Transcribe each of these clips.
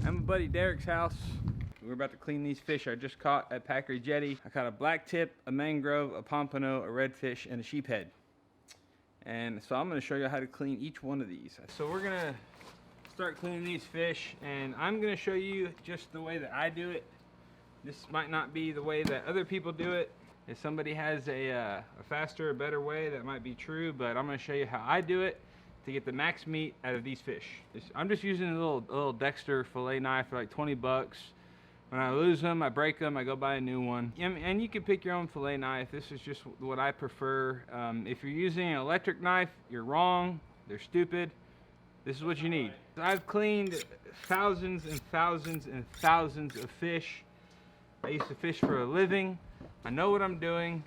I'm at buddy Derek's house. We're about to clean these fish I just caught at Packer Jetty. I caught a blacktip, a mangrove, a pompano, a redfish, and a sheephead. And so I'm going to show you how to clean each one of these. So we're going to start cleaning these fish, and I'm going to show you just the way that I do it. This might not be the way that other people do it. If somebody has a faster or better way, that might be true, but I'm going to show you how I do it to get the max meat out of these fish. I'm just using a little Dexter fillet knife for like 20 bucks. When I lose them, I break them, I go buy a new one. And you can pick your own fillet knife. This is just what I prefer. If you're using an electric knife, you're wrong. They're stupid. This is what you need. I've cleaned thousands and thousands and thousands of fish. I used to fish for a living. I know what I'm doing.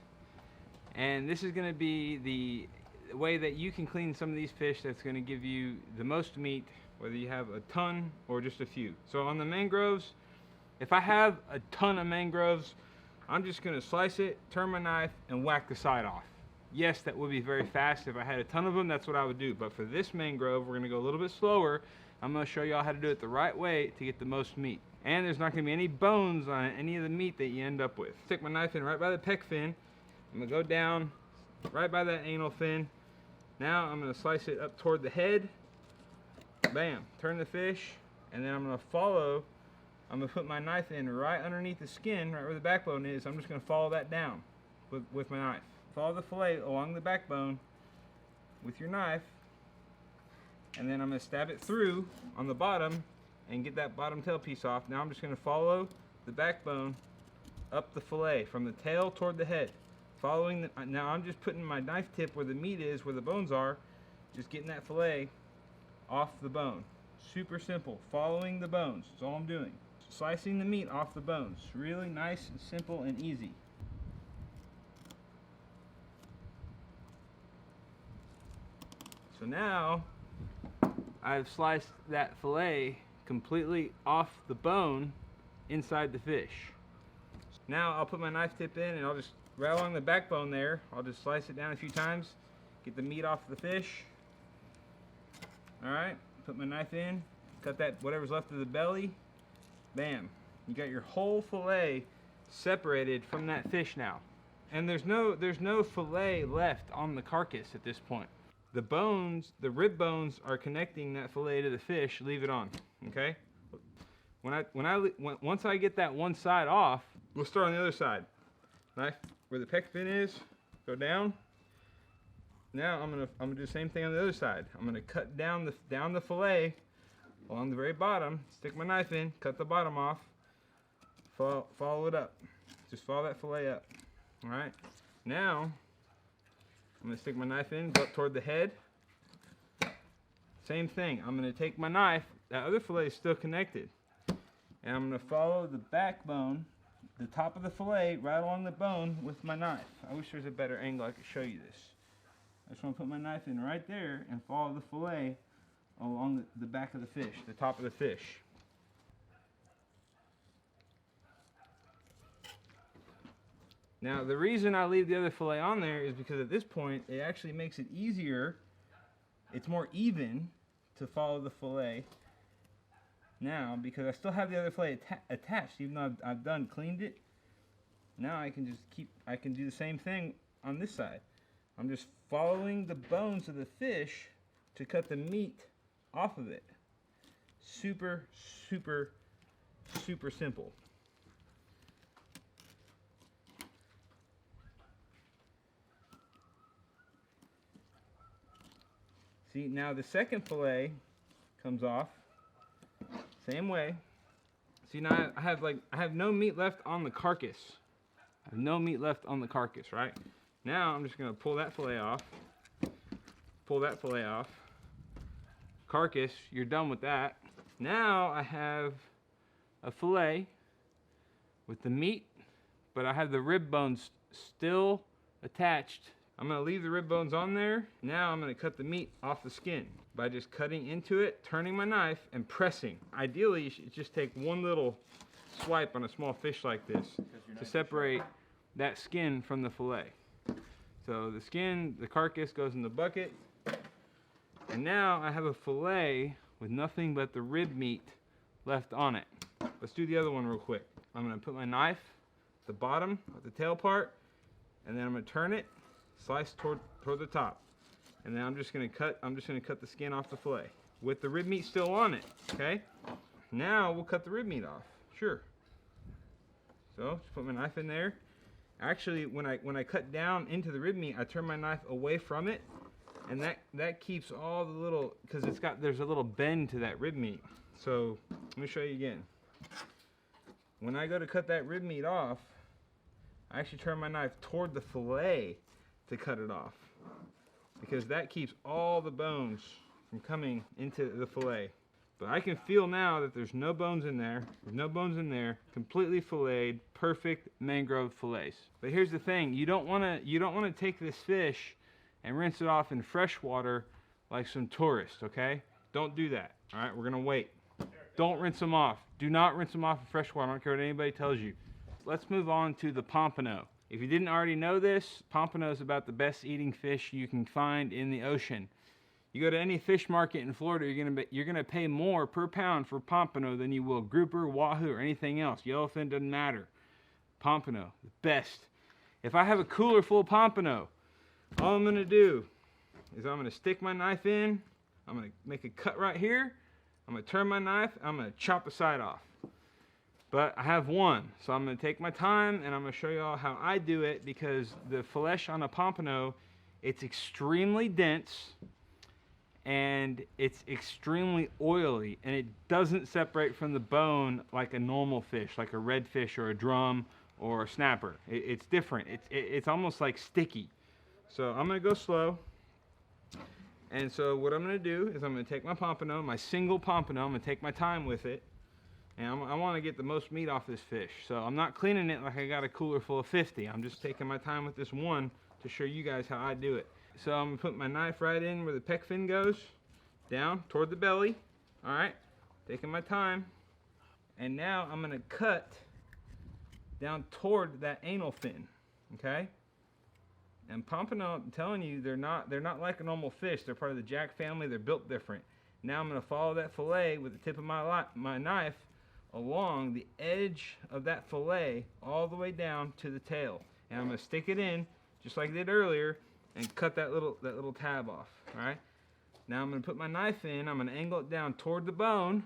And this is gonna be the way that you can clean some of these fish that's going to give you the most meat, whether you have a ton or just a few. So on the mangroves, if I have a ton of mangroves, I'm just going to slice it, turn my knife, and whack the side off. Yes, that would be very fast. If I had a ton of them, that's what I would do. But for this mangrove, we're going to go a little bit slower. I'm going to show you all how to do it the right way to get the most meat. And there's not going to be any bones on any of the meat that you end up with. Stick my knife in right by the pec fin. I'm going to go down right by that anal fin. Now I'm going to slice it up toward the head. Bam. Turn the fish. And then I'm going to put my knife in right underneath the skin, right where the backbone is. I'm just going to follow that down with my knife. Follow the fillet along the backbone with your knife. And then I'm going to stab it through on the bottom and get that bottom tail piece off. Now I'm just going to follow the backbone up the fillet from the tail toward the head. Now I'm just putting my knife tip where the meat is, where the bones are, just getting that fillet off the bone. Super simple. Following the bones is all I'm doing. Slicing the meat off the bones. Really nice and simple and easy. So now I've sliced that fillet completely off the bone inside the fish. Now I'll put my knife tip in and I'll just right along the backbone there, I'll just slice it down a few times, get the meat off the fish. Alright, put my knife in, cut that whatever's left of the belly. Bam. You got your whole fillet separated from that fish now. And there's no fillet left on the carcass at this point. The bones, the rib bones are connecting that fillet to the fish. Leave it on, okay? Once I get that one side off, we'll start on the other side. Knife where the pec fin is, go down. Now I'm gonna do the same thing on the other side. I'm gonna cut down the fillet along the very bottom. Stick my knife in, cut the bottom off. Follow it up. Just follow that fillet up. All right. Now I'm gonna stick my knife in, go up toward the head. Same thing. I'm gonna take my knife. That other fillet is still connected, and I'm gonna follow the backbone, the top of the fillet, right along the bone with my knife. I wish there was a better angle I could show you this. I just want to put my knife in right there and follow the fillet along the back of the fish, the top of the fish. Now the reason I leave the other fillet on there is because at this point it actually makes it easier. It's more even to follow the fillet now, because I still have the other fillet attached, even though I've cleaned it. Now I can do the same thing on this side. I'm just following the bones of the fish to cut the meat off of it. Super, super, super simple. See, now the second fillet comes off. Same way. See, now I have no meat left on the carcass. I have no meat left on the carcass, right? Now I'm just gonna pull that fillet off. Pull that fillet off. Carcass, you're done with that. Now I have a fillet with the meat, but I have the rib bones still attached. I'm gonna leave the rib bones on there. Now I'm gonna cut the meat off the skin by just cutting into it, turning my knife, and pressing. Ideally, you should just take one little swipe on a small fish like this to separate that skin from the fillet. So the skin, the carcass goes in the bucket. And now I have a fillet with nothing but the rib meat left on it. Let's do the other one real quick. I'm gonna put my knife at the bottom of the tail part, and then I'm gonna turn it, slice toward the top. And then I'm just gonna cut the skin off the fillet with the rib meat still on it, okay? Now we'll cut the rib meat off, sure. So just put my knife in there. Actually, when I cut down into the rib meat, I turn my knife away from it, and that keeps all the little, because there's a little bend to that rib meat. So let me show you again. When I go to cut that rib meat off, I actually turn my knife toward the fillet to cut it off, because that keeps all the bones from coming into the fillet. But I can feel now that there's no bones in there. There's no bones in there. Completely filleted, perfect mangrove fillets. But here's the thing: you don't want to take this fish and rinse it off in fresh water like some tourists. Okay? Don't do that. All right? We're gonna wait. Don't rinse them off. Do not rinse them off in fresh water. I don't care what anybody tells you. Let's move on to the pompano. If you didn't already know this, pompano is about the best eating fish you can find in the ocean. You go to any fish market in Florida, you're gonna pay more per pound for pompano than you will grouper, wahoo, or anything else. Yellowfin doesn't matter. Pompano, the best. If I have a cooler full of pompano, all I'm gonna do is I'm gonna stick my knife in. I'm gonna make a cut right here. I'm gonna turn my knife. I'm gonna chop the side off. But I have one, so I'm gonna take my time and I'm gonna show you all how I do it, because the flesh on a pompano, it's extremely dense. And it's extremely oily, and it doesn't separate from the bone like a normal fish, like a redfish or a drum or a snapper. It's different. It's almost like sticky. So I'm gonna go slow. And so what I'm gonna do is I'm gonna take my pompano, my single pompano. I'm gonna take my time with it, and I want to get the most meat off this fish. So I'm not cleaning it like I got a cooler full of 50. I'm just taking my time with this one to show you guys how I do it. So I'm gonna put my knife right in where the pec fin goes, down toward the belly. All right, taking my time. And now I'm gonna cut down toward that anal fin, okay? And pompano, I'm telling you, they're not like a normal fish. They're part of the jack family. They're built different. Now I'm gonna follow that fillet with the tip of my knife along the edge of that fillet all the way down to the tail. And I'm gonna stick it in just like I did earlier, and cut that little tab off. All right. Now I'm going to put my knife in. I'm going to angle it down toward the bone,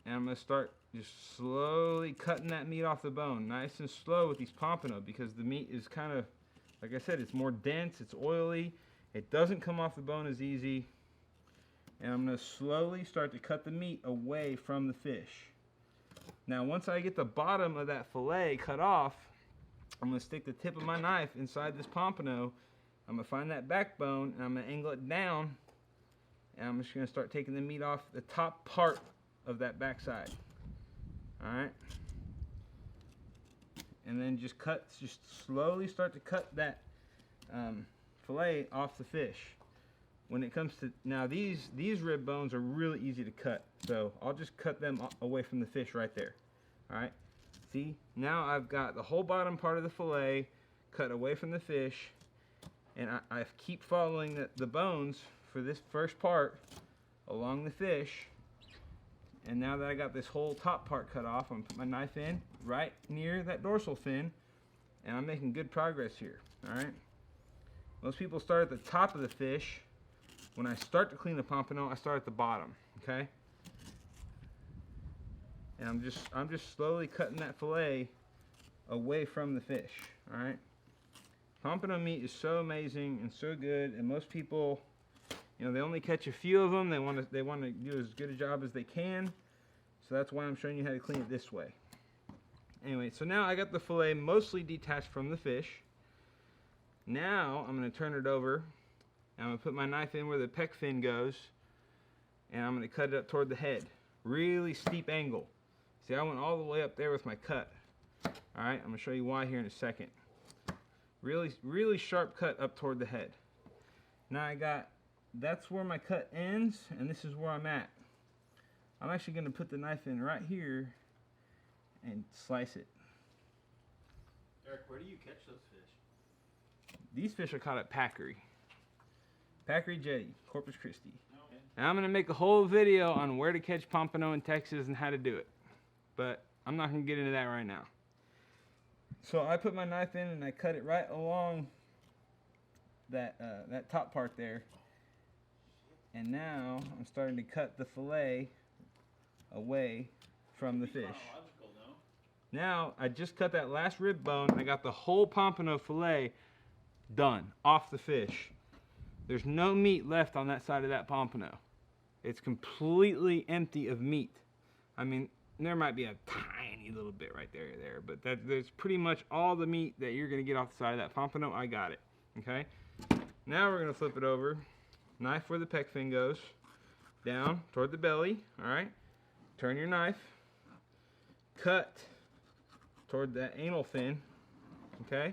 and I'm going to start just slowly cutting that meat off the bone, nice and slow with these pompano, because the meat is kind of, like I said, it's more dense, it's oily, it doesn't come off the bone as easy. And I'm going to slowly start to cut the meat away from the fish. Now once I get the bottom of that fillet cut off, I'm going to stick the tip of my knife inside this pompano. I'm going to find that backbone, and I'm going to angle it down, and I'm just going to start taking the meat off the top part of that backside. Alright? And then just slowly start to cut that fillet off the fish. When it comes to, now these rib bones are really easy to cut, so I'll just cut them away from the fish right there. Alright? See, now I've got the whole bottom part of the fillet cut away from the fish, and I keep following the bones for this first part along the fish. And now that I got this whole top part cut off, I'm going to put my knife in right near that dorsal fin, and I'm making good progress here. Alright? Most people start at the top of the fish. When I start to clean the pompano, I start at the bottom. Okay? And I'm just slowly cutting that fillet away from the fish. All right. Pompano meat is so amazing and so good, and most people, you know, they only catch a few of them. They want to do as good a job as they can. So that's why I'm showing you how to clean it this way. Anyway, so now I got the fillet mostly detached from the fish. Now I'm going to turn it over, and I'm going to put my knife in where the pec fin goes, and I'm going to cut it up toward the head. Really steep angle. See, I went all the way up there with my cut. Alright, I'm going to show you why here in a second. Really sharp cut up toward the head. Now that's where my cut ends, and this is where I'm at. I'm actually going to put the knife in right here and slice it. Eric, where do you catch those fish? These fish are caught at Packery. Packery Jetty, Corpus Christi. Okay. Now I'm going to make a whole video on where to catch pompano in Texas and how to do it. But I'm not going to get into that right now. So I put my knife in and I cut it right along that top part there. And now I'm starting to cut the fillet away from the fish. Now I just cut that last rib bone. I got the whole pompano fillet done off the fish. There's no meat left on that side of that pompano. It's completely empty of meat. I mean, there might be a tiny little bit right there, but there's pretty much all the meat that you're gonna get off the side of that pompano. I got it. Okay. Now we're gonna flip it over. Knife where the pec fin goes, down toward the belly. All right. Turn your knife. Cut toward that anal fin. Okay.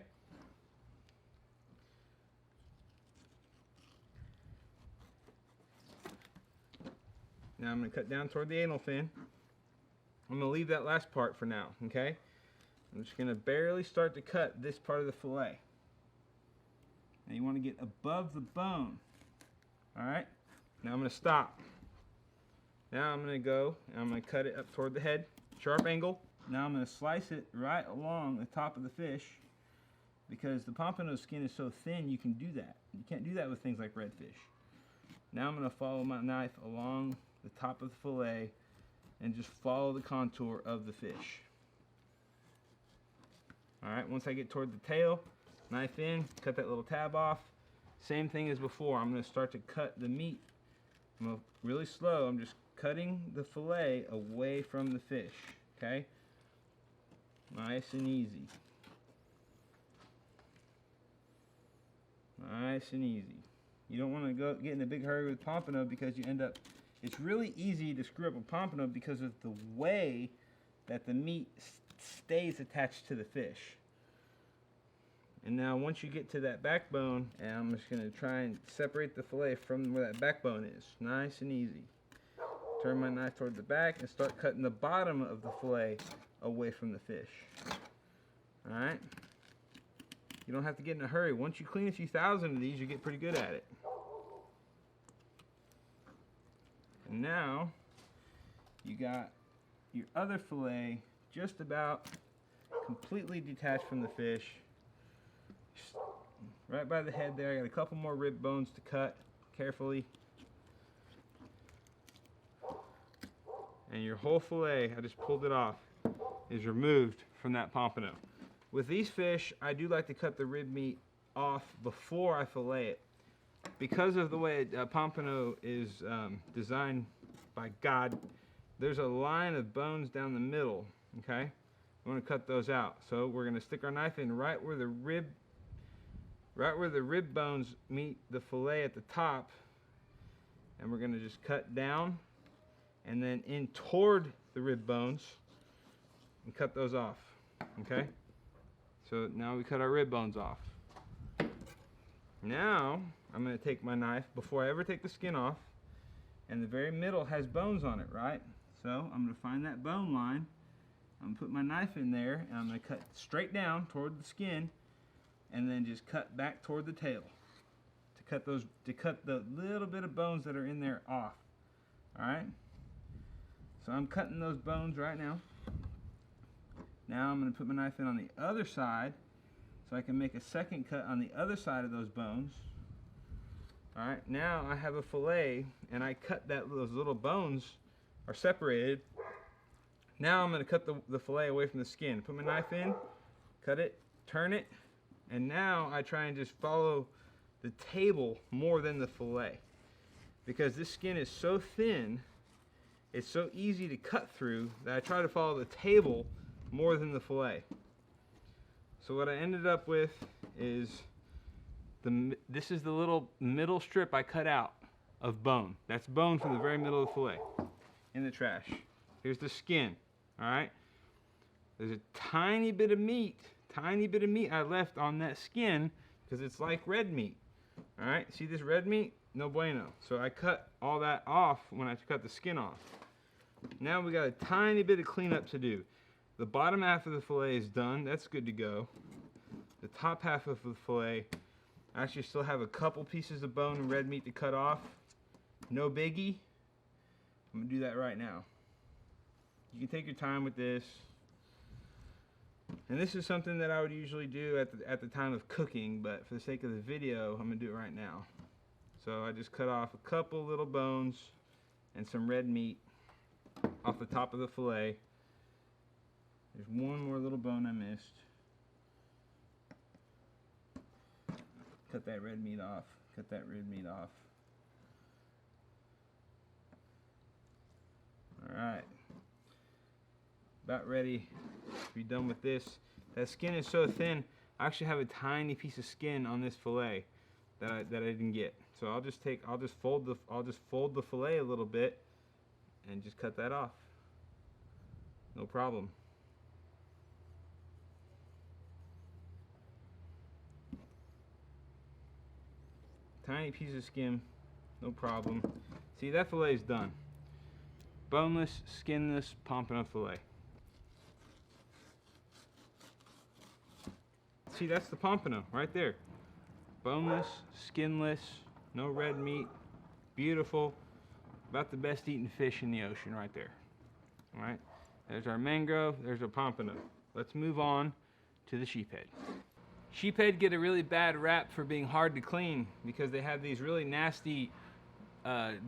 Now I'm going to cut down toward the anal fin. I'm going to leave that last part for now, okay? I'm just going to barely start to cut this part of the fillet. Now you want to get above the bone. Alright? Now I'm going to stop. Now I'm going to go and I'm going to cut it up toward the head, sharp angle. Now I'm going to slice it right along the top of the fish because the pompano skin is so thin you can do that. You can't do that with things like redfish. Now I'm going to follow my knife along the top of the fillet and just follow the contour of the fish. Alright, once I get toward the tail, knife in, cut that little tab off. Same thing as before, I'm going to start to cut the meat. I'm going to really slow, I'm just cutting the fillet away from the fish, okay? Nice and easy. Nice and easy. You don't want to get in a big hurry with pompano because you end up, it's really easy to screw up a pompano because of the way that the meat stays attached to the fish. And now once you get to that backbone, and I'm just going to try and separate the fillet from where that backbone is. Nice and easy. Turn my knife toward the back and start cutting the bottom of the fillet away from the fish. Alright? You don't have to get in a hurry. Once you clean a few thousand of these, you get pretty good at it. And now, you got your other fillet just about completely detached from the fish. Right by the head there, I got a couple more rib bones to cut carefully. And your whole fillet, I just pulled it off, is removed from that pompano. With these fish, I do like to cut the rib meat off before I fillet it. Because of the way pompano is designed by God, there's a line of bones down the middle, okay? We want to cut those out. So we're going to stick our knife in right where the rib bones meet the fillet at the top, and we're going to just cut down and then in toward the rib bones and cut those off, okay? So now we cut our rib bones off. Now I'm going to take my knife before I ever take the skin off, and the very middle has bones on it, right? So I'm going to find that bone line. I'm going to put my knife in there, and I'm going to cut straight down toward the skin, and then just cut back toward the tail to cut the little bit of bones that are in there off. All right. So I'm cutting those bones right now. Now I'm going to put my knife in on the other side so I can make a second cut on the other side of those bones. Alright, now I have a fillet and I cut those little bones are separated. Now I'm going to cut the fillet away from the skin. Put my knife in, cut it, turn it, and now I try and just follow the table more than the fillet. Because this skin is so thin, it's so easy to cut through that I try to follow the table more than the fillet. So what I ended up with is this is the little middle strip I cut out of bone. That's bone from the very middle of the fillet in the trash. Here's the skin. All right. There's a tiny bit of meat I left on that skin because it's like red meat. All right. See this red meat? No bueno. So I cut all that off when I cut the skin off. Now we got a tiny bit of cleanup to do. The bottom half of the fillet is done. That's good to go. The top half of the fillet, I actually still have a couple pieces of bone and red meat to cut off. No biggie. I'm gonna do that right now. You can take your time with this. And this is something that I would usually do at the time of cooking, but for the sake of the video, I'm gonna do it right now. So I just cut off a couple little bones and some red meat off the top of the fillet. There's one more little bone I missed. Cut that red meat off. Cut that red meat off. Alright. About ready to be done with this. That skin is so thin, I actually have a tiny piece of skin on this fillet that I didn't get. So I'll just fold the fillet a little bit and just cut that off. No problem. Tiny piece of skin, no problem. See, that fillet is done. Boneless, skinless pompano fillet. See, that's the pompano right there. Boneless, skinless, no red meat, beautiful. About the best eaten fish in the ocean right there. All right, there's our mangrove, there's our pompano. Let's move on to the sheephead. Sheephead get a really bad rap for being hard to clean because they have these really nasty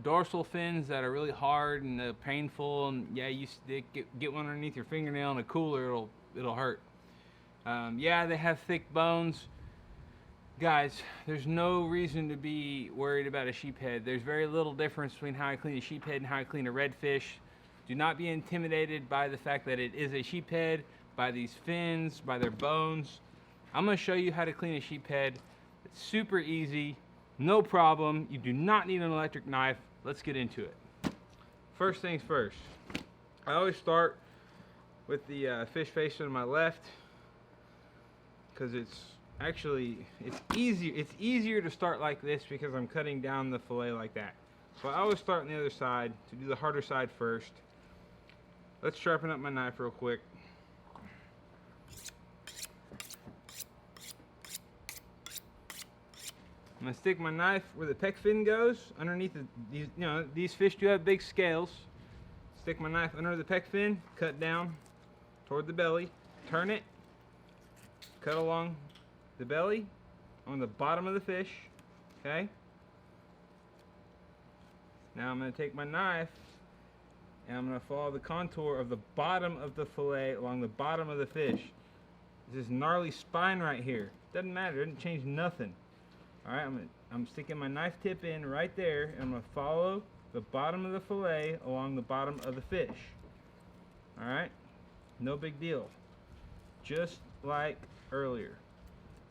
dorsal fins that are really hard and painful, and yeah, you get one underneath your fingernail in a cooler, it'll hurt. Yeah, they have thick bones. Guys, there's no reason to be worried about a sheephead. There's very little difference between how I clean a sheephead and how I clean a redfish. Do not be intimidated by the fact that it is a sheephead, by these fins, by their bones. I'm going to show you how to clean a sheephead. It's super easy, no problem. You do not need an electric knife. Let's get into it. First things first, I always start with the fish facing to my left because it's easier to start like this because I'm cutting down the fillet like that. So I always start on the other side to do the harder side first. Let's sharpen up my knife real quick. I'm gonna stick my knife where the pec fin goes, underneath these fish do have big scales. Stick my knife under the pec fin, cut down toward the belly, turn it, cut along the belly on the bottom of the fish. Okay. Now I'm gonna take my knife and I'm gonna follow the contour of the bottom of the fillet along the bottom of the fish. This gnarly spine right here. Doesn't matter, doesn't change nothing. Alright, I'm sticking my knife tip in right there, and I'm going to follow the bottom of the fillet along the bottom of the fish. Alright, no big deal. Just like earlier.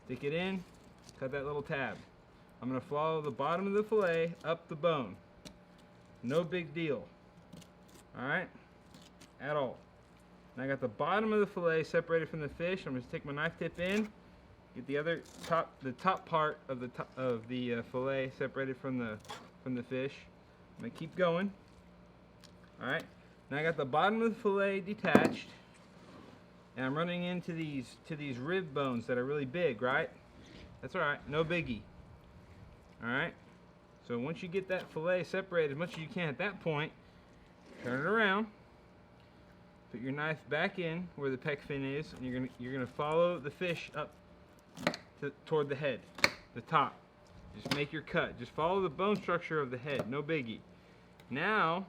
Stick it in, cut that little tab. I'm going to follow the bottom of the fillet up the bone. No big deal. Alright, at all. Now I got the bottom of the fillet separated from the fish. I'm going to take my knife tip in. Get the top part of the fillet separated from the fish. I'm gonna keep going. All right. Now I got the bottom of the fillet detached, and I'm running into these rib bones that are really big, right? That's all right. No biggie. All right. So once you get that fillet separated as much as you can at that point, turn it around. Put your knife back in where the pec fin is, and you're gonna follow the fish up toward the head, the top. Just make your cut. Just follow the bone structure of the head. No biggie. Now,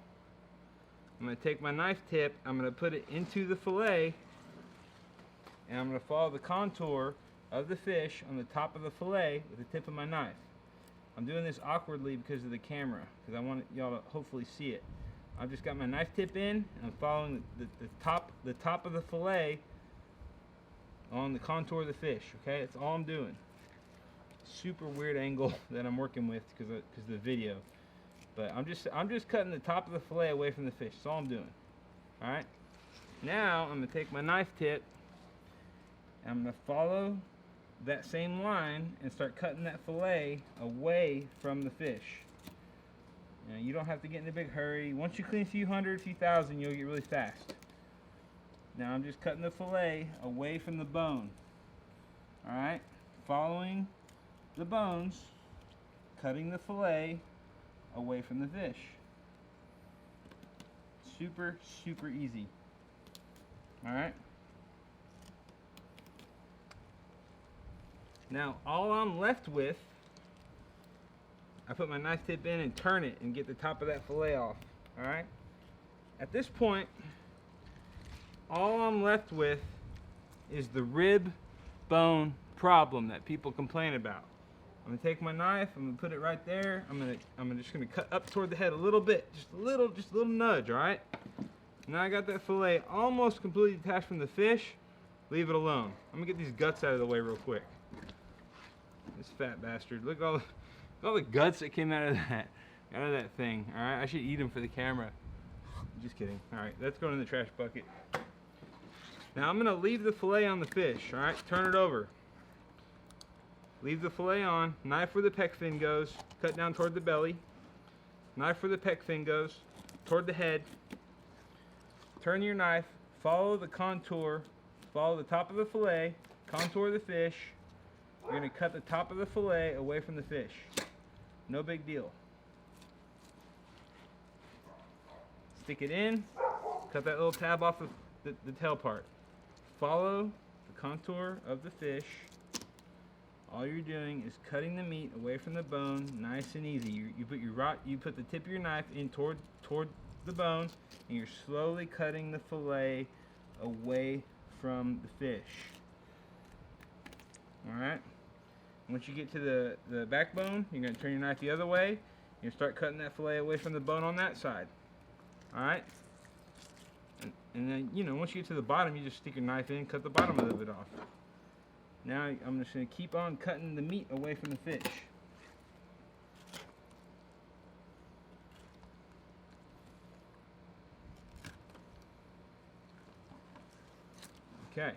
I'm going to take my knife tip, I'm going to put it into the fillet, and I'm going to follow the contour of the fish on the top of the fillet with the tip of my knife. I'm doing this awkwardly because of the camera, because I want y'all to hopefully see it. I've just got my knife tip in, and I'm following the top of the fillet on the contour of the fish. Okay, that's all I'm doing. Super weird angle that I'm working with because of the video, but I'm just cutting the top of the fillet away from the fish. That's all I'm doing. All right. Now I'm gonna take my knife tip and I'm gonna follow that same line and start cutting that fillet away from the fish. Now, you don't have to get in a big hurry. Once you clean a few hundred, few thousand, you'll get really fast. Now I'm just cutting the fillet away from the bone. Alright, following the bones, cutting the fillet away from the fish. Super, super easy. Alright? Now, all I'm left with, I put my knife tip in and turn it and get the top of that fillet off. Alright? At this point, all I'm left with is the rib bone problem that people complain about. I'm gonna take my knife, I'm gonna put it right there. I'm just gonna cut up toward the head a little bit, just a little nudge, alright? Now I got that fillet almost completely detached from the fish. Leave it alone. I'm gonna get these guts out of the way real quick. This fat bastard. Look at all the guts that came out of that thing. Alright, I should eat them for the camera. Just kidding. Alright, that's going in the trash bucket. Now I'm gonna leave the fillet on the fish, alright? Turn it over. Leave the fillet on, knife where the pec fin goes, cut down toward the belly. Knife where the pec fin goes, toward the head. Turn your knife, follow the contour, follow the top of the fillet, contour the fish. You're going to cut the top of the fillet away from the fish. No big deal. Stick it in, cut that little tab off the tail part. Follow the contour of the fish. All you're doing is cutting the meat away from the bone, nice and easy. You put the tip of your knife in toward the bone, and you're slowly cutting the fillet away from the fish. Alright? Once you get to the backbone, you're going to turn your knife the other way. You start cutting that fillet away from the bone on that side. Alright? And then, you know, once you get to the bottom, you just stick your knife in, cut the bottom of it off. Now I'm just going to keep on cutting the meat away from the fish. Okay.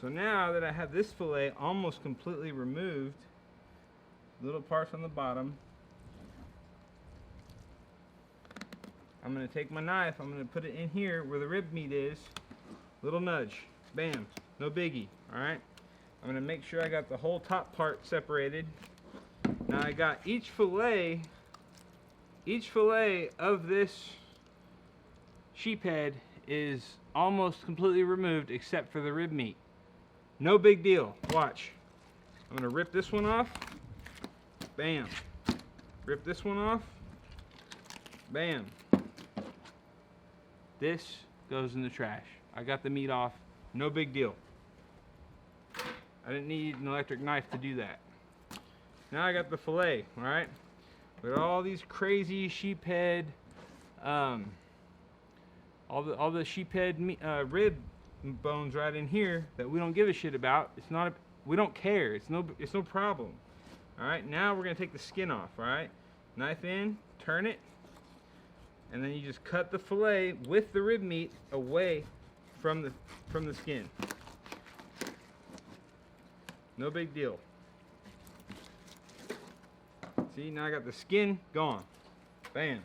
So now that I have this fillet almost completely removed, little parts on the bottom, I'm going to take my knife, I'm going to put it in here where the rib meat is. Little nudge. Bam. No biggie. Alright? I'm going to make sure I got the whole top part separated. Now I got each fillet of this sheephead is almost completely removed except for the rib meat. No big deal. Watch. I'm going to rip this one off. Bam. Rip this one off. Bam. This goes in the trash. I got the meat off. No big deal. I didn't need an electric knife to do that. Now I got the fillet, alright? With all these crazy sheephead, all the sheephead rib bones right in here that we don't give a shit about. We don't care. It's no problem. Alright, now we're gonna take the skin off, alright? Knife in, turn it, and then you just cut the fillet with the rib meat away from the skin. No big deal. See, now I got the skin gone. Bam.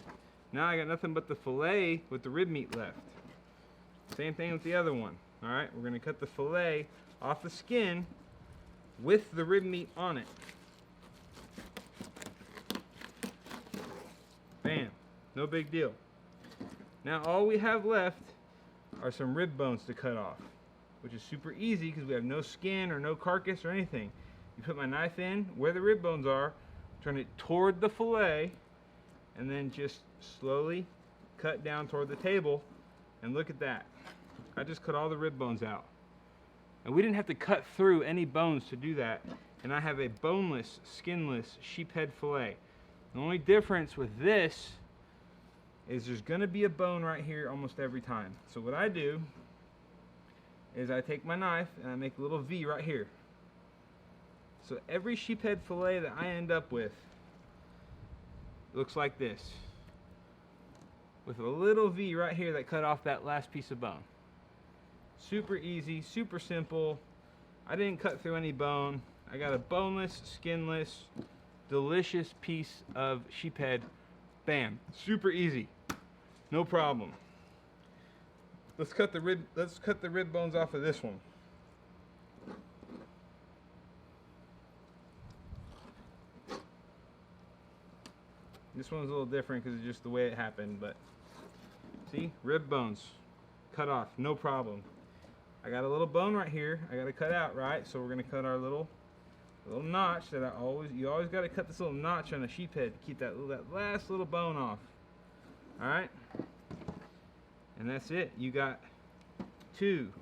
Now I got nothing but the fillet with the rib meat left. Same thing with the other one. Alright, we're going to cut the fillet off the skin with the rib meat on it. Bam. No big deal. Now all we have left are some rib bones to cut off, which is super easy because we have no skin or no carcass or anything. You put my knife in where the rib bones are, turn it toward the fillet, and then just slowly cut down toward the table, and look at that. I just cut all the rib bones out. And we didn't have to cut through any bones to do that, and I have a boneless, skinless sheephead fillet. The only difference with this is there's going to be a bone right here almost every time. So what I do is I take my knife and I make a little V right here. So every sheephead fillet that I end up with looks like this, with a little V right here that cut off that last piece of bone. Super easy, super simple. I didn't cut through any bone. I got a boneless, skinless, delicious piece of sheephead. Bam. Super easy. No problem. Let's cut the rib bones off of this one. This one's a little different because it's just the way it happened, but see, rib bones cut off, no problem. I got a little bone right here I got to cut out, right? So we're gonna cut our little notch that you always got to cut this little notch on a sheephead to keep that last little bone off. All right, and that's it. You got 2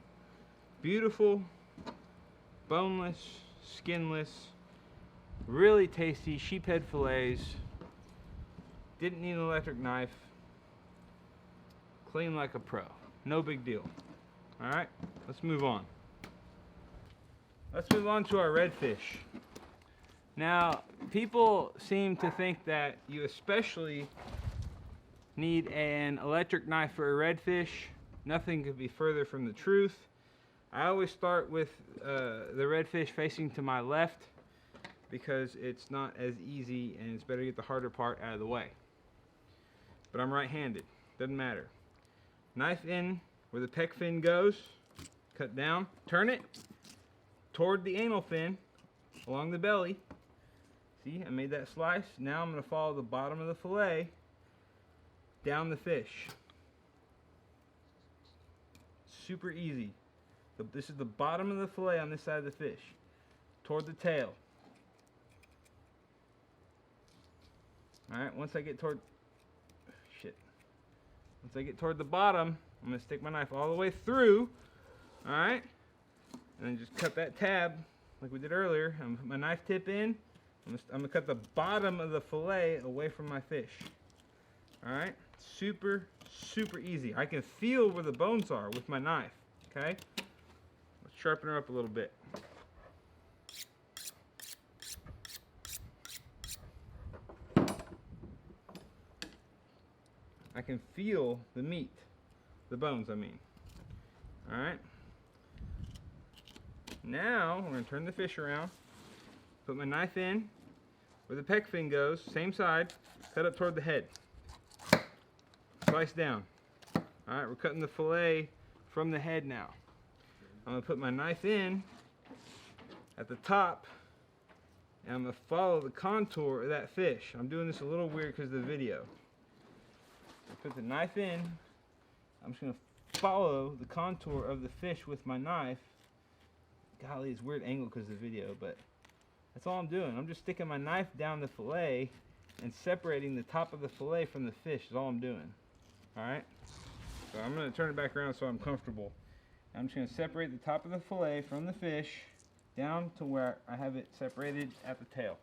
beautiful, boneless, skinless, really tasty sheephead fillets. Didn't need an electric knife. Clean like a pro. No big deal. Alright, let's move on. Let's move on to our redfish. Now, people seem to think that you especially need an electric knife for a redfish. Nothing could be further from the truth. I always start with the redfish facing to my left because it's not as easy and it's better to get the harder part out of the way. But I'm right-handed, doesn't matter. Knife in where the pec fin goes, cut down, turn it toward the anal fin along the belly. See, I made that slice. Now I'm going to follow the bottom of the fillet down the fish. Super easy. This is the bottom of the fillet on this side of the fish, toward the tail. Alright, once I get toward the bottom, I'm going to stick my knife all the way through. Alright, and then just cut that tab like we did earlier. I'm going to put my knife tip in. I'm going to cut the bottom of the fillet away from my fish. Alright, super easy. I can feel where the bones are with my knife. Okay, let's sharpen her up a little bit. I can feel the meat, the bones I mean. Alright, now we're going to turn the fish around, put my knife in where the pec fin goes, same side, cut up toward the head, slice down. Alright, we're cutting the fillet from the head now. I'm going to put my knife in at the top and I'm going to follow the contour of that fish. I'm doing this a little weird because of the video. I put the knife in, I'm just going to follow the contour of the fish with my knife. Golly, it's a weird angle because of the video, but that's all I'm doing. I'm just sticking my knife down the fillet and separating the top of the fillet from the fish is all I'm doing. Alright? So I'm going to turn it back around so I'm comfortable. I'm just going to separate the top of the fillet from the fish down to where I have it separated at the tail.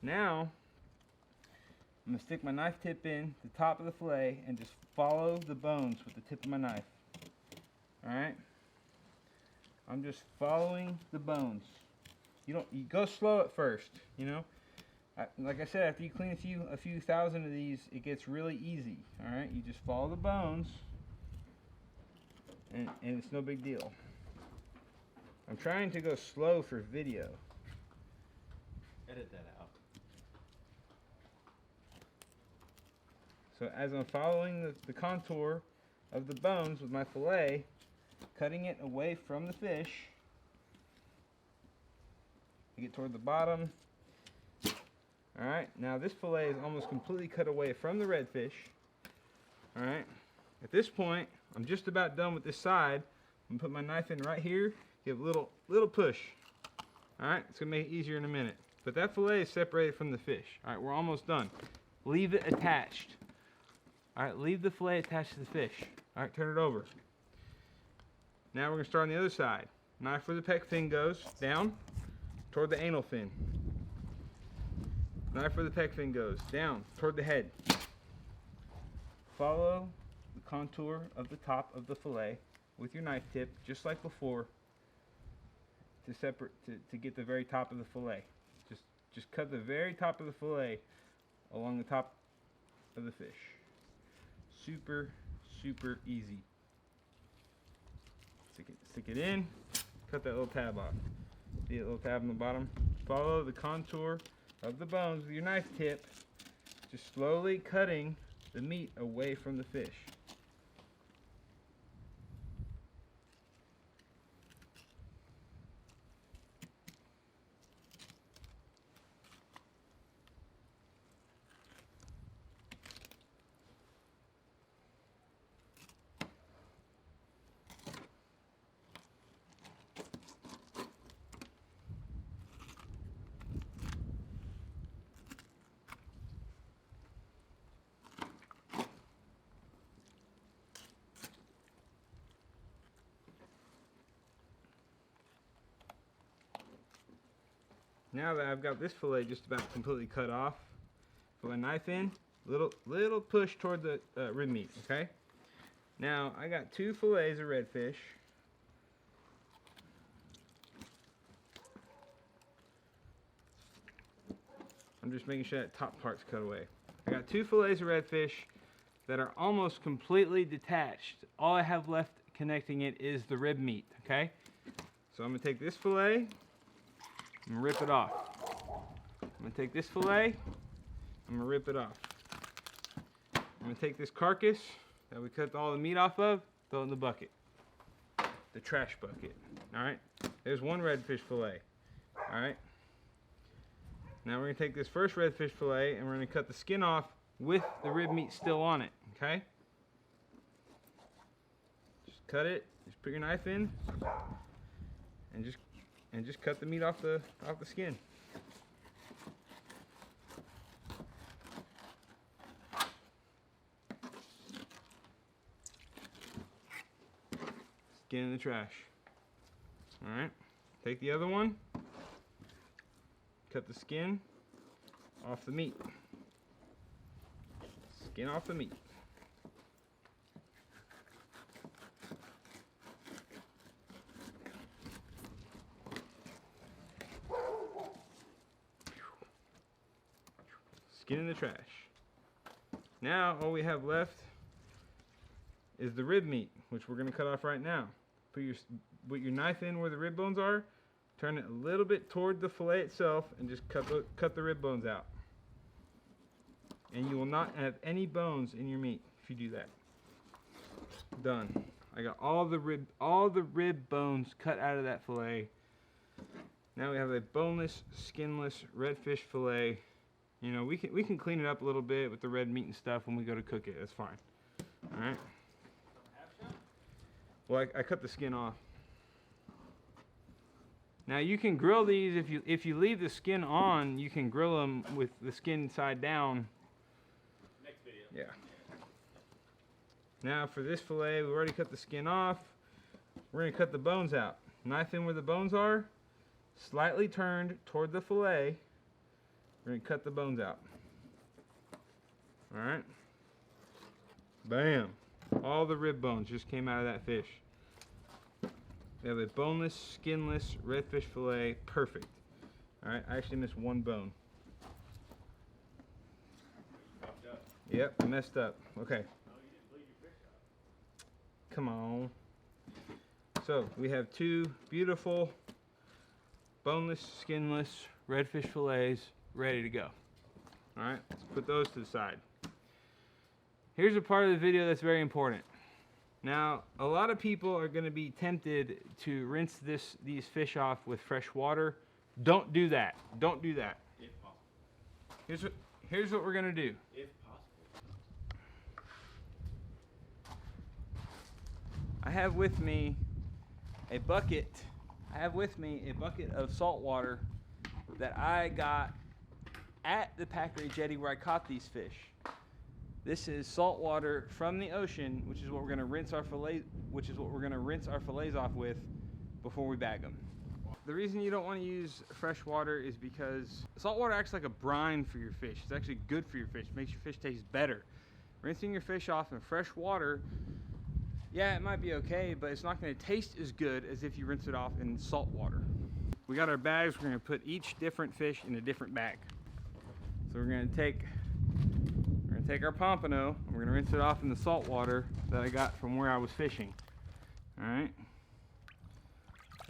Now, I'm going to stick my knife tip in the top of the fillet and just follow the bones with the tip of my knife. Alright? I'm just following the bones. You go slow at first, you know? Like I said, after you clean a few thousand of these, it gets really easy. Alright? You just follow the bones and it's no big deal. I'm trying to go slow for video. Edit that out. So as I'm following the contour of the bones with my fillet, cutting it away from the fish, I get toward the bottom. Alright, now this fillet is almost completely cut away from the redfish. Alright, at this point, I'm just about done with this side. I'm going to put my knife in right here, give a little push. Alright, it's going to make it easier in a minute. But that fillet is separated from the fish. Alright, we're almost done. Leave it attached. Alright, leave the fillet attached to the fish. Alright, turn it over. Now we're going to start on the other side. Knife where the pec fin goes, down, toward the anal fin. Knife where the pec fin goes, down, toward the head. Follow the contour of the top of the fillet with your knife tip, just like before, to get the very top of the fillet. Just cut the very top of the fillet along the top of the fish. Super easy. Stick it in, cut that little tab off. See that little tab on the bottom? Follow the contour of the bones with your knife tip, just slowly cutting the meat away from the fish. Now that I've got this fillet just about completely cut off, put my knife in, little push toward the rib meat, okay? Now, I got 2 fillets of redfish. I'm just making sure that top part's cut away. I got 2 fillets of redfish that are almost completely detached. All I have left connecting it is the rib meat, okay? So I'm gonna take this fillet and rip it off. I'm gonna take this fillet, I'm gonna rip it off. I'm gonna take this carcass that we cut all the meat off of, throw it in the bucket. The trash bucket, all right? There's 1 redfish fillet, all right? Now we're gonna take this first redfish fillet and we're gonna cut the skin off with the rib meat still on it, okay? Just cut it, just put your knife in, and just cut the meat off the skin. Skin in the trash. All right, take the other one, cut the skin off the meat. Skin off the meat. Skin in the trash. Now all we have left is the rib meat, which we're going to cut off right now. Put your knife in where the rib bones are, turn it a little bit toward the fillet itself, and just cut the rib bones out. And you will not have any bones in your meat if you do that. Done. I got all the rib bones cut out of that fillet. Now we have a boneless, skinless redfish fillet. You know, we can clean it up a little bit with the red meat and stuff when we go to cook it. That's fine. All right. Well, I cut the skin off. Now you can grill these if you leave the skin on. You can grill them with the skin side down. Next video. Yeah. Now for this fillet, we've already cut the skin off. We're gonna cut the bones out. Knife in where the bones are, slightly turned toward the fillet. We're gonna cut the bones out. All right. Bam. All the rib bones just came out of that fish. We have a boneless, skinless redfish fillet. Perfect. All right. I actually missed 1 bone. Yep, I messed up. Okay. Come on. So we have 2 beautiful boneless, skinless redfish fillets ready to go. All right, let's put those to the side. Here's a part of the video that's very important. Now, a lot of people are going to be tempted to rinse these fish off with fresh water. Don't do that. Don't do that. If possible. Here's what we're going to do. If possible. I have with me a bucket. Of salt water that I got at the Packery Jetty where I caught these fish. This is salt water from the ocean, which is what we're going to rinse our fillets off with before we bag them. The reason you don't want to use fresh water is because salt water acts like a brine for your fish. It's actually good for your fish. It makes your fish taste better. Rinsing your fish off in fresh water, yeah, it might be okay, but it's not going to taste as good as if you rinse it off in salt water. We got our bags. We're going to put each different fish in a different bag. So we're going to take our Pompano, and we're going to rinse it off in the salt water that I got from where I was fishing. All right?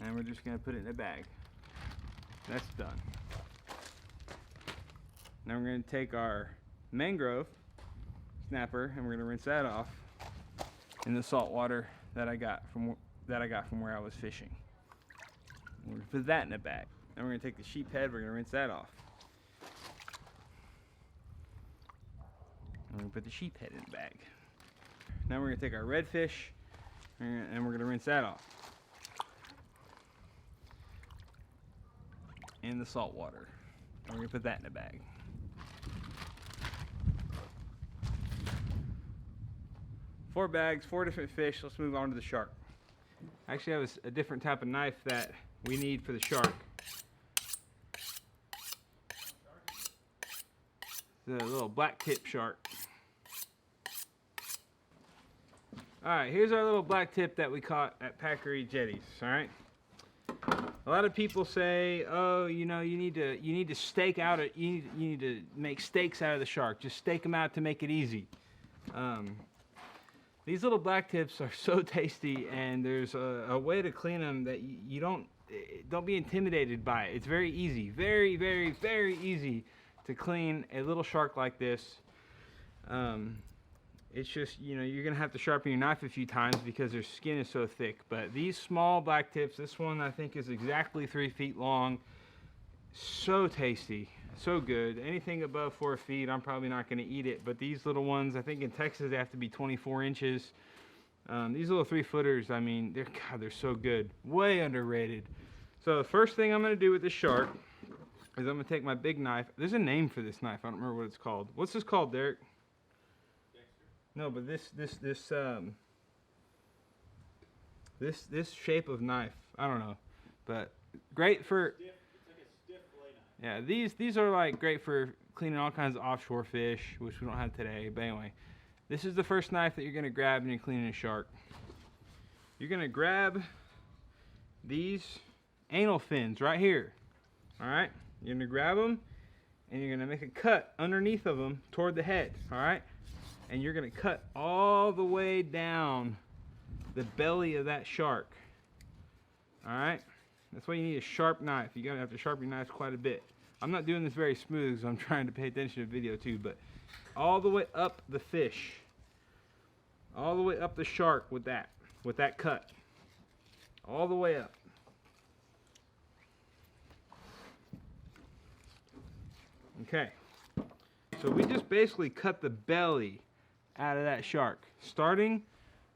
And we're just going to put it in a bag. That's done. Now we're going to take our Mangrove Snapper, and we're going to rinse that off in the salt water that I got from where I was fishing. We're going to put that in a bag. Then we're going to take the Sheepshead, we're going to rinse that off. And we're going to put the Sheepshead in the bag. Now we're going to take our redfish and we're going to rinse that off in the salt water. And we're going to put that in a bag. Four bags, 4 different fish. Let's move on to the shark. I actually have a different type of knife that we need for the shark. The little blacktip shark. Alright, here's our little blacktip that we caught at Packery Jetties, alright? A lot of people say, oh, you know, you need to stake out it, you need to make steaks out of the shark. Just stake them out to make it easy. These little blacktips are so tasty, and there's a way to clean them that you don't be intimidated by it. It's very easy, very, very, very easy to clean a little shark like this. It's just, you know, you're gonna have to sharpen your knife a few times because their skin is so thick. But these small black tips, this one I think is exactly 3 feet long. So tasty, so good. Anything above 4 feet, I'm probably not gonna eat it. But these little ones, I think in Texas they have to be 24 inches. These little 3-footers, I mean, they're so good. Way underrated. So the first thing I'm gonna do with this shark is I'm gonna take my big knife. There's a name for this knife. I don't remember what it's called. What's this called, Derek? No, but this shape of knife, I don't know, but great for. It's like a stiff fillet knife. Yeah, these are like great for cleaning all kinds of offshore fish, which we don't have today. But anyway, this is the first knife that you're gonna grab when you're cleaning a shark. You're gonna grab these anal fins right here. All right, you're gonna grab them, and you're gonna make a cut underneath of them toward the head. All right. And you're going to cut all the way down the belly of that shark. Alright? That's why you need a sharp knife. You're going to have to sharpen your knives quite a bit. I'm not doing this very smooth, so I'm trying to pay attention to the video too, but all the way up the fish. All the way up the shark with that cut. All the way up. Okay. So we just basically cut the belly out of that shark. Starting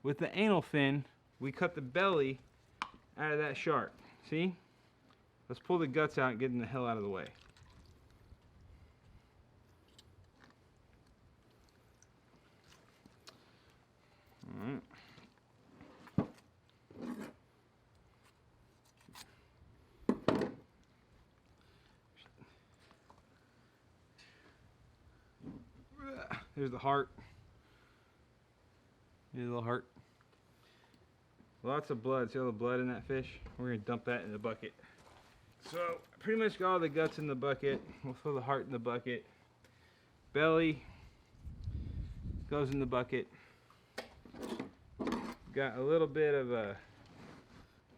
with the anal fin, we cut the belly out of that shark. See? Let's pull the guts out and get them the hell out of the way. Alright. There's the heart. Here's a little heart. Lots of blood. See all the blood in that fish? We're going to dump that in the bucket. So, pretty much got all the guts in the bucket. We'll throw the heart in the bucket. Belly goes in the bucket. Got a little bit of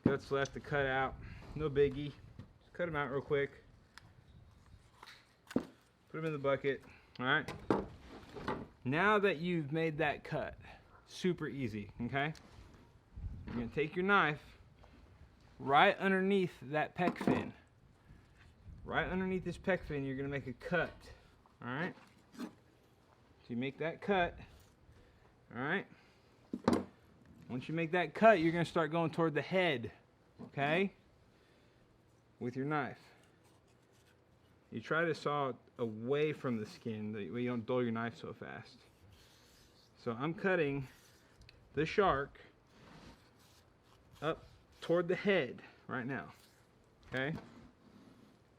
guts left to cut out. No biggie. Just cut them out real quick. Put them in the bucket. Alright. Now that you've made that cut, super easy, okay? You're going to take your knife right underneath that pec fin. Right underneath this pec fin, you're going to make a cut, alright? So you make that cut, alright? Once you make that cut, you're going to start going toward the head, okay? With your knife. You try to saw away from the skin, that way you don't dull your knife so fast. So I'm cutting the shark up toward the head right now. Okay?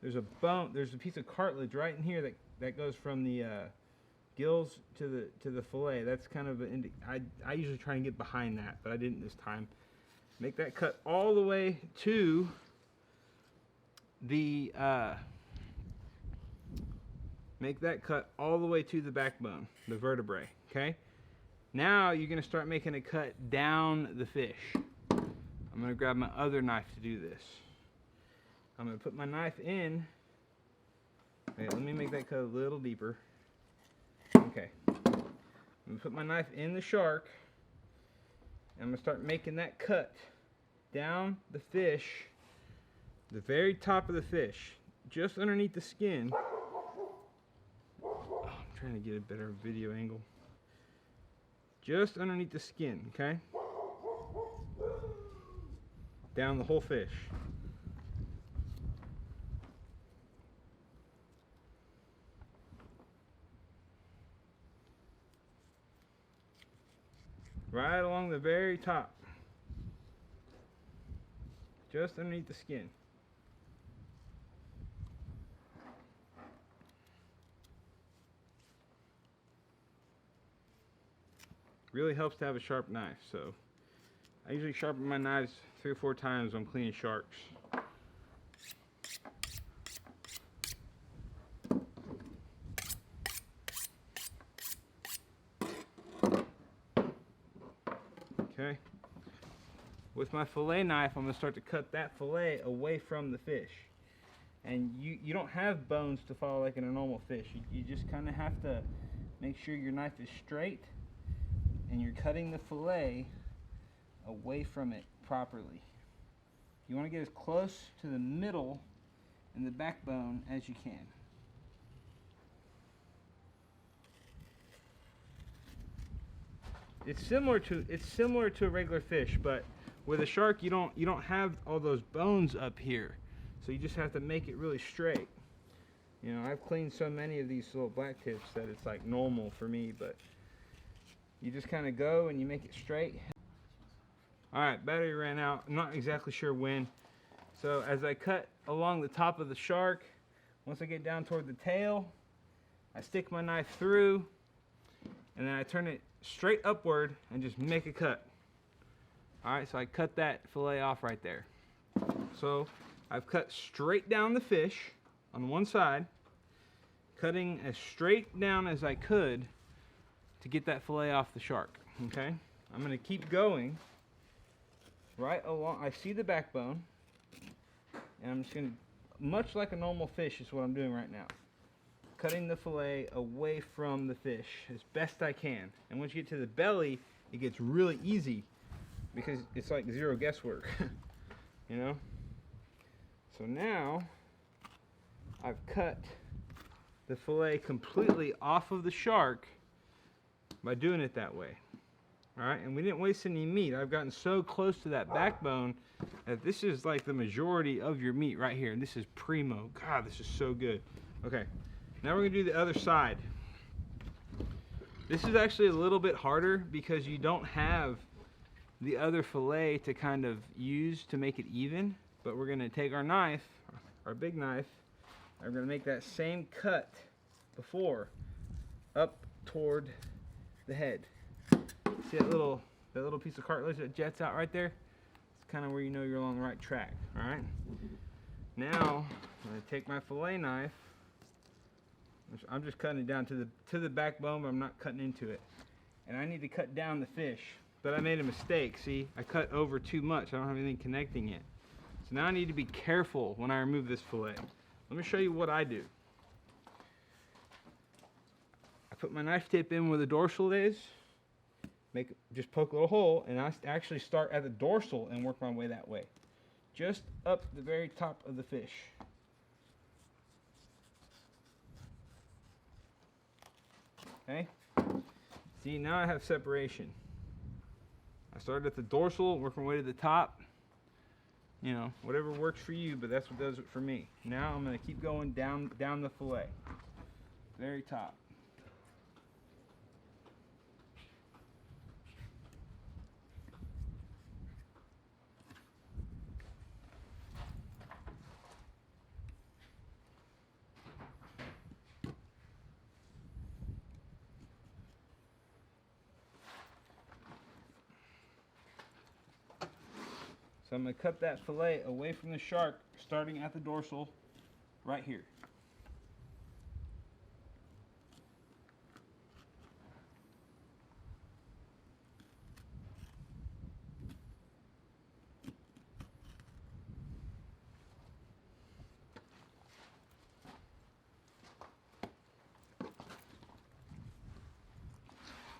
There's a bone, there's a piece of cartilage right in here that goes from the gills to the fillet. That's kind of I usually try and get behind that, but I didn't this time. Make that cut all the way to the backbone, the vertebrae, okay? Now you're going to start making a cut down the fish. I'm going to grab my other knife to do this. I'm going to put my knife in. Okay, let me make that cut a little deeper. Okay. I'm going to put my knife in the shark. And I'm going to start making that cut down the fish, the very top of the fish, just underneath the skin. Oh, I'm trying to get a better video angle. Just underneath the skin, okay? Down the whole fish. Right along the very top. Just underneath the skin. Really helps to have a sharp knife. So I usually sharpen my knives 3 or 4 times when I'm cleaning sharks. Okay. With my fillet knife, I'm going to start to cut that fillet away from the fish. And you don't have bones to follow like in a normal fish. You just kind of have to make sure your knife is straight and you're cutting the fillet away from it properly. You want to get as close to the middle and the backbone as you can. It's similar to a regular fish, but with a shark you don't have all those bones up here. So you just have to make it really straight. You know, I've cleaned so many of these little black tips that it's like normal for me, but you just kind of go and you make it straight. Alright, battery ran out. I'm not exactly sure when. So as I cut along the top of the shark, once I get down toward the tail, I stick my knife through and then I turn it straight upward and just make a cut. Alright, so I cut that fillet off right there. So I've cut straight down the fish on one side, cutting as straight down as I could to get that fillet off the shark. Okay, I'm going to keep going right along. I see the backbone, and I'm just going to, much like a normal fish is what I'm doing right now, cutting the fillet away from the fish as best I can. And once you get to the belly, it gets really easy because it's like zero guesswork. You know? So now I've cut the fillet completely off of the shark by doing it that way. Alright, and we didn't waste any meat. I've gotten so close to that backbone that this is like the majority of your meat right here. And this is primo. God, this is so good. Okay, now we're going to do the other side. This is actually a little bit harder because you don't have the other fillet to kind of use to make it even. But we're going to take our knife, our big knife, and we're going to make that same cut before up toward the head. See that little piece of cartilage that jets out right there? It's kind of where you know you're on the right track. Alright? Now, I'm going to take my fillet knife. I'm just cutting it down to the backbone, but I'm not cutting into it. And I need to cut down the fish. But I made a mistake. See, I cut over too much. I don't have anything connecting it. So now I need to be careful when I remove this fillet. Let me show you what I do. I put my knife tip in where the dorsal is, just poke a little hole, and I actually start at the dorsal and work my way that way. Just up the very top of the fish. Okay? See, now I have separation. I started at the dorsal, work my way to the top. You know, whatever works for you, but that's what does it for me. Now I'm going to keep going down the fillet. Very top. So I'm going to cut that fillet away from the shark, starting at the dorsal right here.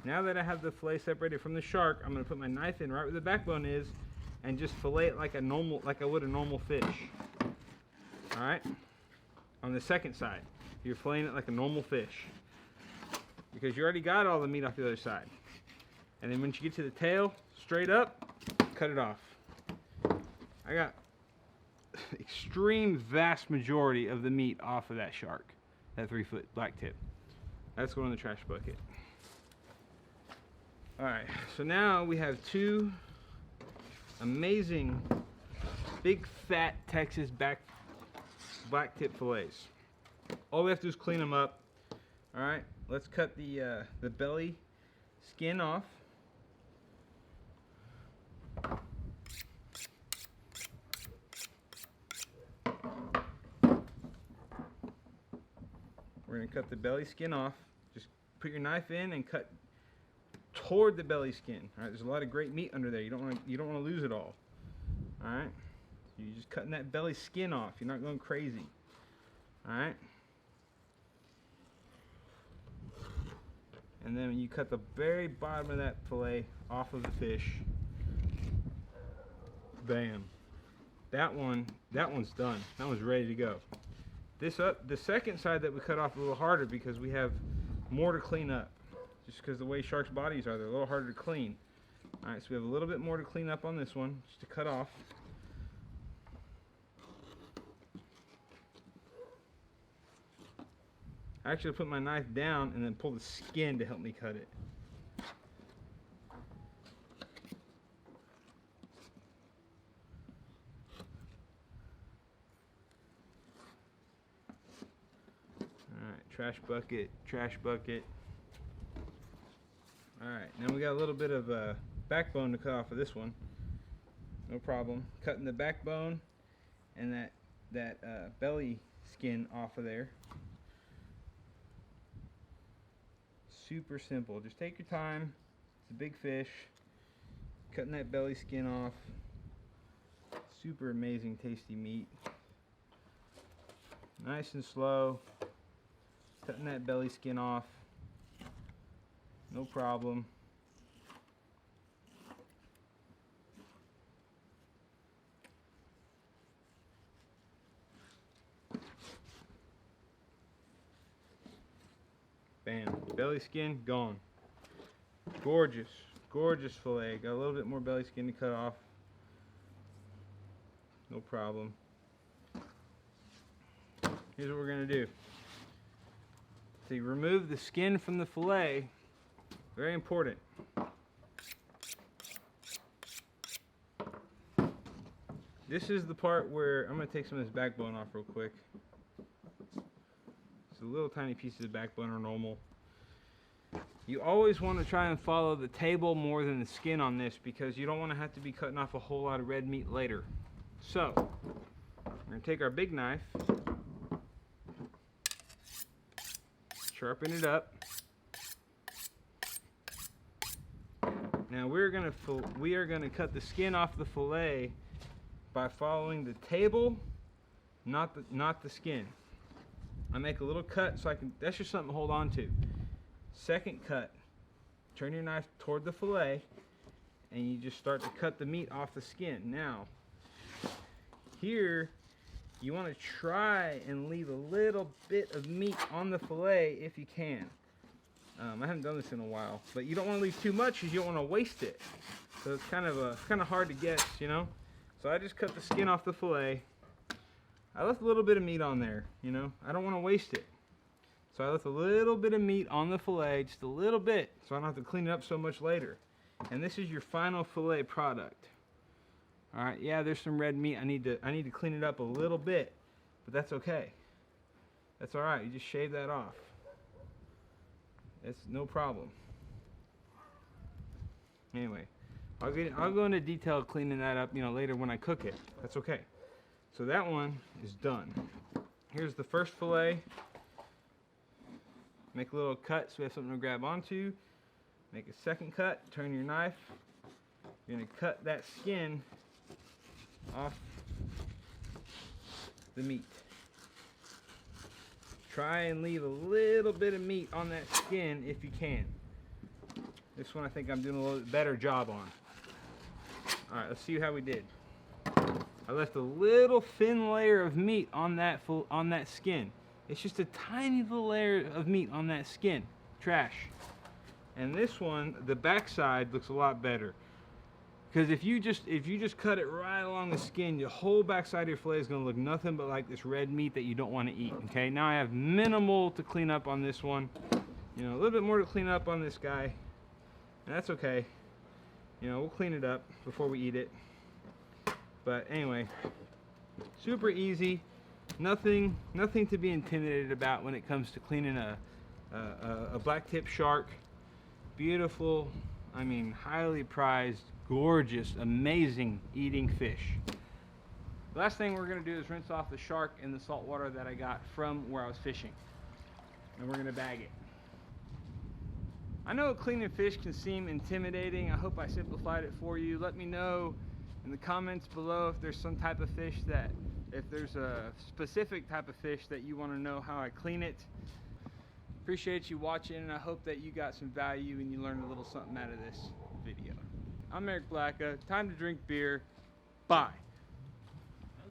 Now that I have the fillet separated from the shark, I'm going to put my knife in right where the backbone is and just fillet it like I would a normal fish. Alright? On the second side, you're filleting it like a normal fish. Because you already got all the meat off the other side. And then once you get to the tail, straight up, cut it off. I got extreme vast majority of the meat off of that shark. That 3-foot black tip. That's going in the trash bucket. Alright, so now we have two amazing big fat Texas black tip fillets. All we have to do is clean them up. Alright, let's cut the belly skin off. cut the belly skin off. Just put your knife in and cut toward the belly skin. All right, there's a lot of great meat under there. You don't want to lose it all. All right, you're just cutting that belly skin off. You're not going crazy. All right, and then you cut the very bottom of that fillet off of the fish. Bam. That one's done. That one's ready to go. The second side that we cut off a little harder because we have more to clean up. Just because the way sharks' bodies are, they're a little harder to clean. Alright, so we have a little bit more to clean up on this one, just to cut off. I actually put my knife down and then pull the skin to help me cut it. Alright, trash bucket, trash bucket. Alright, now we got a little bit of backbone to cut off of this one. No problem. Cutting the backbone and that belly skin off of there. Super simple. Just take your time. It's a big fish. Cutting that belly skin off. Super amazing, tasty meat. Nice and slow. Cutting that belly skin off. No problem. Bam. Belly skin gone. Gorgeous. Gorgeous fillet. Got a little bit more belly skin to cut off. No problem. Here's what we're going to do. So you remove the skin from the fillet. Very important. This is the part where I'm going to take some of this backbone off real quick. So little tiny pieces of backbone are normal. You always want to try and follow the table more than the skin on this because you don't want to have to be cutting off a whole lot of red meat later. So, we're going to take our big knife, sharpen it up. Now we are going to cut the skin off the fillet by following the table, not the skin. I make a little cut so I can. That's just something to hold on to. Second cut. Turn your knife toward the fillet, and you just start to cut the meat off the skin. Now, here you want to try and leave a little bit of meat on the fillet if you can. I haven't done this in a while, but you don't want to leave too much because you don't want to waste it. So it's kind of hard to guess, you know. So I just cut the skin off the fillet. I left a little bit of meat on there, you know. I don't want to waste it. So I left a little bit of meat on the fillet, just a little bit, so I don't have to clean it up so much later. And this is your final fillet product. All right, yeah, there's some red meat. I need to clean it up a little bit, but that's okay. That's all right. You just shave that off. It's no problem. Anyway, I'll go into detail cleaning that up, you know, later when I cook it. That's okay. So that one is done. Here's the first fillet. Make a little cut so we have something to grab onto. Make a second cut. Turn your knife. You're gonna cut that skin off the meat. Try and leave a little bit of meat on that skin if you can. This one I think I'm doing a little bit better job on. Alright, let's see how we did. I left a little thin layer of meat on that skin. It's just a tiny little layer of meat on that skin. Trash. And this one, the backside looks a lot better. Because if you just cut it right along the skin, the whole backside of your fillet is going to look nothing but like this red meat that you don't want to eat. Okay, now I have minimal to clean up on this one. You know, a little bit more to clean up on this guy. And that's okay. You know, we'll clean it up before we eat it. But anyway, super easy. Nothing to be intimidated about when it comes to cleaning a blacktip shark. Beautiful, I mean, highly prized, gorgeous, amazing eating fish. The last thing we're going to do is rinse off the shark in the salt water that I got from where I was fishing. and we're gonna bag it. I know cleaning fish can seem intimidating. I hope I simplified it for you. Let me know in the comments below if there's some type of fish that, if there's a specific type of fish that you want to know how I clean it. Appreciate you watching, and I hope that you got some value and you learned a little something out of this video. I'm Eric Blacka. Time to drink beer. Bye.